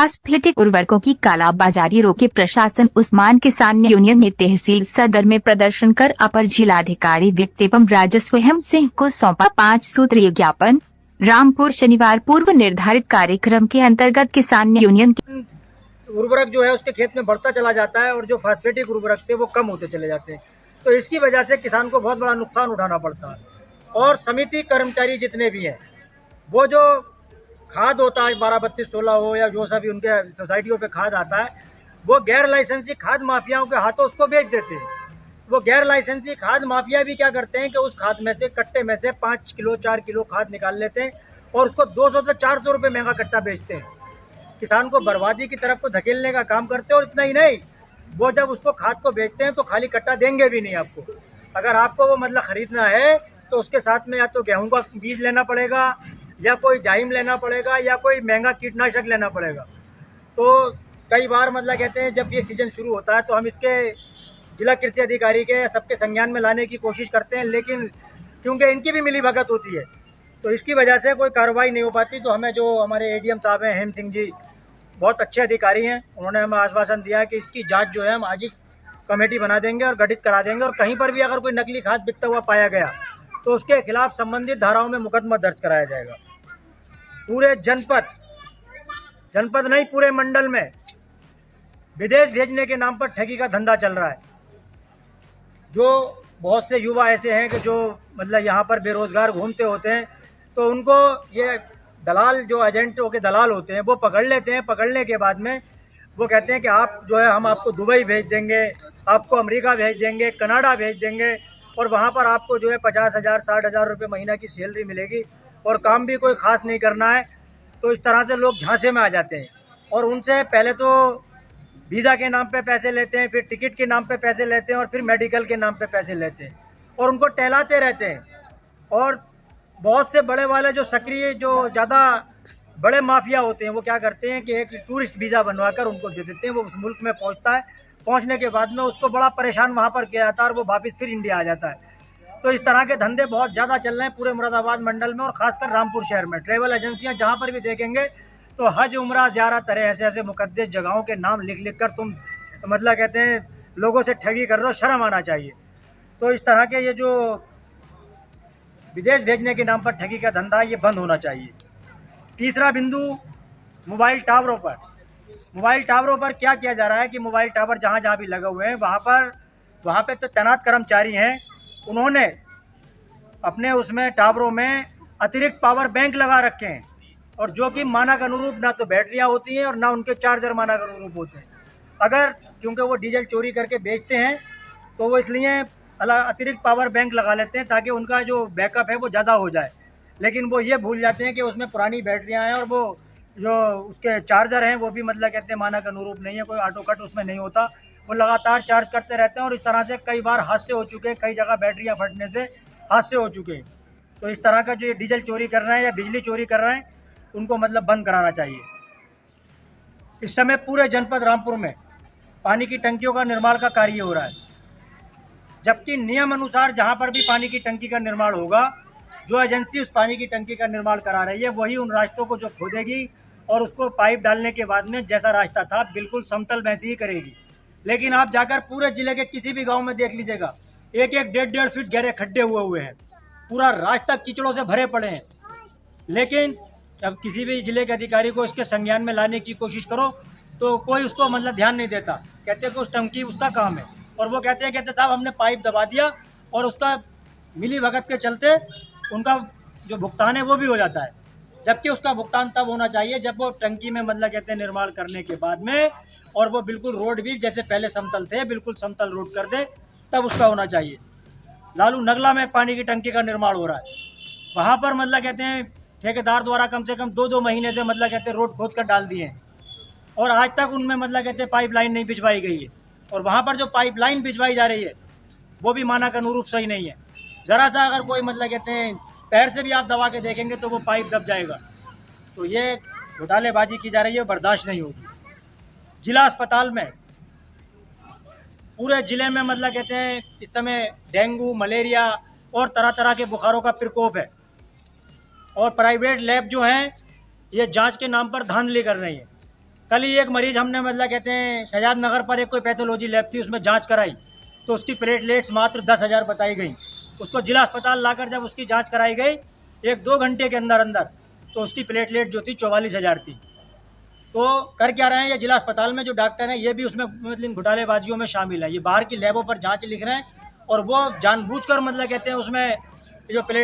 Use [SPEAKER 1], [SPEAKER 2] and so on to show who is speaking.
[SPEAKER 1] Phosphatic उर्वरकों की कालाबाजारी रोके प्रशासन। उस्मान किसान यूनियन ने तहसील सदर में प्रदर्शन कर अपर जिलाधिकारी वित्त एवं राजस्व हेम सिंह को सौंपा 5 सूत्रीय ज्ञापन। रामपुर शनिवार पूर्व निर्धारित कार्यक्रम के अंतर्गत किसान यूनियन
[SPEAKER 2] उर्वरक जो है उसके खेत में बढ़ता चला जाता है और जो फास्फेटिक उर्वरक थे वो कम होते चले जाते हैं। तो इसकी वजह से किसान को बहुत बड़ा नुकसान उठाना पड़ता है। और समिति कर्मचारी जितने भी हैं वो जो खाद होता है 12-32-16 हो या जो सा भी उनके सोसाइटियों पे खाद आता है वो गैर लाइसेंसी खाद माफियाओं के हाथों उसको बेच देते हैं। वो गैर लाइसेंसी खाद माफिया भी क्या करते हैं कि उस खाद में से कट्टे में से 5 किलो 4 किलो खाद निकाल लेते हैं और उसको 200 से 400 रुपये महंगा कट्टा बेचते हैं। किसान को बर्बादी की तरफ को धकेलने का काम करते हैं। और इतना ही नहीं, वो जब उसको खाद को बेचते हैं तो खाली कट्टा देंगे भी नहीं आपको। अगर आपको वो मतलब ख़रीदना है तो उसके साथ में या तो गेहूं का बीज लेना पड़ेगा या कोई जाइम लेना पड़ेगा या कोई महंगा कीटनाशक लेना पड़ेगा। तो कई बार मतलब कहते हैं जब ये सीज़न शुरू होता है तो हम इसके जिला कृषि अधिकारी के सबके संज्ञान में लाने की कोशिश करते हैं, लेकिन क्योंकि इनकी भी मिलीभगत होती है तो इसकी वजह से कोई कार्रवाई नहीं हो पाती। तो हमें जो हमारे एडीएम साहब हैं हेम सिंह जी बहुत अच्छे अधिकारी हैं, उन्होंने हमें आश्वासन दिया है कि इसकी जांच जो है हम आज ही कमेटी बना देंगे और गठित करा देंगे। और कहीं पर भी अगर कोई नकली खाद बिकता हुआ पाया गया तो उसके खिलाफ संबंधित धाराओं में मुकदमा दर्ज कराया जाएगा। पूरे जनपद नहीं पूरे मंडल में विदेश भेजने के नाम पर ठगी का धंधा चल रहा है। जो बहुत से युवा ऐसे हैं कि जो मतलब यहाँ पर बेरोजगार घूमते होते हैं तो उनको ये दलाल जो एजेंटों के दलाल होते हैं वो पकड़ लेते हैं। पकड़ने के बाद में वो कहते हैं कि आप जो है हम आपको दुबई भेज देंगे, आपको अमेरिका भेज देंगे, कनाडा भेज देंगे और वहाँ पर आपको जो है 50,000 60,000 रुपये महीना की सैलरी मिलेगी और काम भी कोई ख़ास नहीं करना है। तो इस तरह से लोग झांसे में आ जाते हैं और उनसे पहले तो वीज़ा के नाम पे पैसे लेते हैं, फिर टिकट के नाम पे पैसे लेते हैं और फिर मेडिकल के नाम पे पैसे लेते हैं और उनको टहलाते रहते हैं। और बहुत से बड़े वाले जो सक्रिय जो ज़्यादा बड़े माफिया होते हैं वो क्या करते हैं कि एक टूरिस्ट वीज़ा बनवा कर उनको दे देते हैं। वो उस मुल्क में पहुंचता है, पहुंचने के बाद में उसको बड़ा परेशान वहां पर किया जाता है और वो वापस फिर इंडिया आ जाता है। तो इस तरह के धंधे बहुत ज़्यादा चल रहे हैं पूरे मुरादाबाद मंडल में और ख़ासकर रामपुर शहर में। ट्रैवल एजेंसियाँ जहाँ पर भी देखेंगे तो हज उम्रा ज़ियारत तरह ऐसे ऐसे मुकद्दस जगहों के नाम लिख लिख कर तुम मतलब कहते हैं लोगों से ठगी कर रहे हो, शर्म आना चाहिए। तो इस तरह के ये जो विदेश भेजने के नाम पर ठगी का धंधा ये बंद होना चाहिए। तीसरा बिंदु मोबाइल टावरों पर। मोबाइल टावरों पर क्या किया जा रहा है कि मोबाइल टावर जहाँ जहाँ भी लगे हुए हैं वहाँ पे तो तैनात कर्मचारी हैं, उन्होंने अपने उसमें टावरों में अतिरिक्त पावर बैंक लगा रखे हैं और जो कि मानक अनुरूप ना तो बैटरियाँ होती हैं और ना उनके चार्जर मानक अनुरूप होते हैं। अगर क्योंकि वो डीजल चोरी करके बेचते हैं तो वो इसलिए अतिरिक्त पावर बैंक लगा लेते हैं ताकि उनका जो बैकअप है वो ज़्यादा हो जाए। लेकिन वो ये भूल जाते हैं कि उसमें पुरानी बैटरियां हैं और वो जो उसके चार्जर हैं वो भी मतलब कहते हैं मानक अनुरूप नहीं है, कोई ऑटो कट उसमें नहीं होता। वो लगातार चार्ज करते रहते हैं और इस तरह से कई बार हादसे हो चुके हैं, कई जगह बैटरियां फटने से हादसे हो चुके हैं। तो इस तरह का जो ये डीजल चोरी कर रहे हैं या बिजली चोरी कर रहे हैं उनको मतलब बंद कराना चाहिए। इस समय पूरे जनपद रामपुर में पानी की टंकियों का निर्माण का कार्य हो रहा है, जबकि नियम अनुसार जहाँ पर भी पानी की टंकी का निर्माण होगा जो एजेंसी उस पानी की टंकी का निर्माण करा रही है वही उन रास्तों को जो खोदेगी और उसको पाइप डालने के बाद में जैसा रास्ता था बिल्कुल समतल वैसे ही करेगी। लेकिन आप जाकर पूरे ज़िले के किसी भी गांव में देख लीजिएगा, एक 1.5 फीट गहरे खड्डे हुए हैं, पूरा रास्ता कीचड़ों से भरे पड़े हैं। लेकिन जब किसी भी ज़िले के अधिकारी को इसके संज्ञान में लाने की कोशिश करो तो कोई उसको मतलब ध्यान नहीं देता, कहते हैं कि उस टंकी उसका काम है। और वो कहते साहब हमने पाइप दबा दिया और उसका मिली भगत के चलते उनका जो भुगतान है वो भी हो जाता है, जबकि उसका भुगतान तब होना चाहिए जब वो टंकी में मतलब कहते हैं निर्माण करने के बाद में और वो बिल्कुल रोड भी जैसे पहले समतल थे बिल्कुल समतल रोड कर दे, तब उसका होना चाहिए। लालू नगला में एक पानी की टंकी का निर्माण हो रहा है, वहाँ पर मतलब कहते हैं ठेकेदार द्वारा कम से कम 2-2 महीने से मतलब कहते हैं रोड खोद कर डाल दिए हैं और आज तक उनमें मतलब कहते हैं पाइपलाइन नहीं भिजवाई गई है। और वहाँ पर जो पाइपलाइन भिजवाई जा रही है वो भी मानक अनुरूप सही नहीं है। ज़रा सा अगर कोई मतलब कहते हैं पैर से भी आप दबा के देखेंगे तो वो पाइप दब जाएगा। तो ये घोटालेबाजी की जा रही है, बर्दाश्त नहीं होगी। जिला अस्पताल में पूरे ज़िले में मतलब कहते हैं इस समय डेंगू मलेरिया और तरह तरह के बुखारों का प्रकोप है और प्राइवेट लैब जो हैं ये जांच के नाम पर धांधली कर रही हैं। कल ही एक मरीज हमने मतलब कहते हैं शहजाद नगर पर एक कोई पैथोलॉजी लैब थी, उसमें जांच कराई तो उसकी प्लेटलेट्स मात्र 10,000 बताई गई। उसको जिला अस्पताल लाकर जब उसकी जांच कराई गई 1-2 घंटे के अंदर अंदर, तो उसकी प्लेटलेट जो थी 44,000 थी। तो कर क्या रहे हैं ये जिला अस्पताल में जो डॉक्टर हैं, ये भी उसमें मतलब घोटालेबाजियों में शामिल है। ये बाहर की लैबों पर जांच लिख रहे हैं और वो जानबूझकर मतलब कहते हैं उसमें जो प्लेट